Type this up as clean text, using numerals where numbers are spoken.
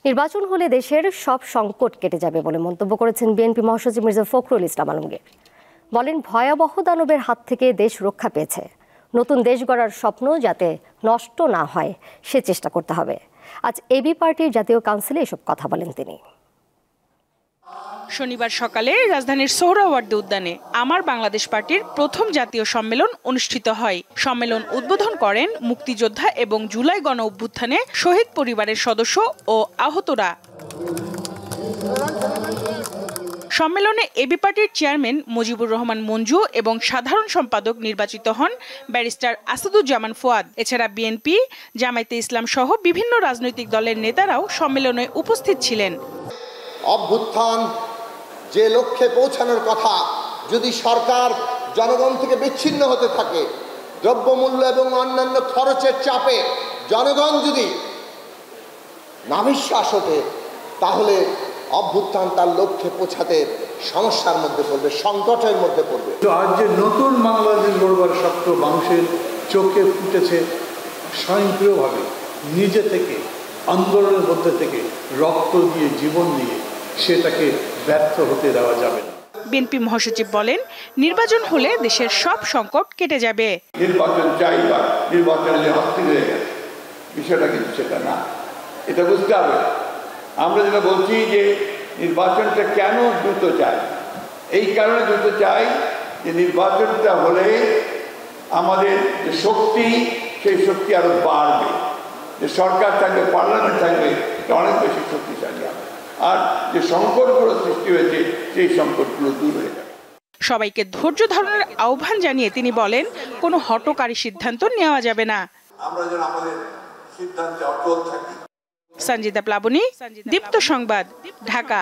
নির্বাচন হলে দেশের সব সংকট কেটে যাবে বলে মন্তব্য করেছেন বিএনপি মহাসচিব মির্জা ফখরুল ইসলাম আলমগীর। বলেন, ভয়াবহ দানবের হাত থেকে দেশ রক্ষা পেয়েছে। নতুন দেশ গড়ার স্বপ্ন যাতে নষ্ট না হয় সে চেষ্টা করতে হবে। আজ এবি পার্টির জাতীয় কাউন্সিলে এসব কথা বলেন তিনি। শনিবার সকালে রাজধানীর সোহরাওয়ার্দী উদ্যানে আমার বাংলাদেশ পার্টির প্রথম জাতীয় সম্মেলন অনুষ্ঠিত হয়। সম্মেলন উদ্বোধন করেন মুক্তিযোদ্ধা এবং জুলাই গণ অভ্যুত্থানে শহীদ পরিবারের সদস্য ও আহতরা। সম্মেলনে এবি পার্টির চেয়ারম্যান মুজিবুর রহমান মঞ্জু এবং সাধারণ সম্পাদক নির্বাচিত হন ব্যারিস্টার আসাদুজ্জামান ফুয়াদ। এছাড়া বিএনপি, জামায়াতে ইসলাম সহ বিভিন্ন রাজনৈতিক দলের নেতারাও সম্মেলনে উপস্থিত ছিলেন। অভ্যুত্থান যে লক্ষ্যে পৌঁছানোর কথা, যদি সরকার জনগণ থেকে বিচ্ছিন্ন হতে থাকে, দ্রব্যমূল্য এবং অন্যান্য খরচের চাপে জনগণ যদি নাভিশ্বাস হতে, তাহলে অভ্যুত্থান তার লক্ষ্যে পৌঁছাতে সমস্যার মধ্যে পড়বে, সংকটের মধ্যে পড়বে। আজ যে নতুন বাংলাদেশ গড়বার স্বপ্ন মানুষের চোখে ফুটেছে, স্বয়ংক্রিয়ভাবে নিজে থেকে আন্দোলনের মধ্যে থেকে রক্ত দিয়ে জীবন দিয়ে সেটাকে ব্যর্থ হতে দেওয়া যাবে না। বিএনপি মহাসচিব বলেন, নির্বাচন হলে দেশের সব সংকট কেটে যাবে। নির্বাচন চাই বা নির্বাচনে অস্থির হয়ে গেছে, বিষয়টা কিন্তু সেটা না, এটা বুঝতে হবে। আমরা যেটা বলছি যে নির্বাচনটা কেন দ্রুত চাই, এই কারণে দ্রুত চাই যে নির্বাচনটা হলে আমাদের যে শক্তি, সেই শক্তি আরো বাড়বে, যে সরকার থাকবে, পার্লামেন্ট থাকবে, এটা অনেক বেশি শক্তিশালী হবে। আর যে সংকটগুলো সৃষ্টি হয়েছে সেই সংকটগুলো দূর হয়ে যাবে। সবাইকে ধৈর্য ধারণের আহ্বান জানিয়ে তিনি বলেন, কোনো হঠকারী সিদ্ধান্ত নেওয়া যাবে না। আমরা যেন আমাদের সিদ্ধান্তে অটল থাকি। সঞ্জিদা প্লাবনী, দীপ্ত সংবাদ, ঢাকা।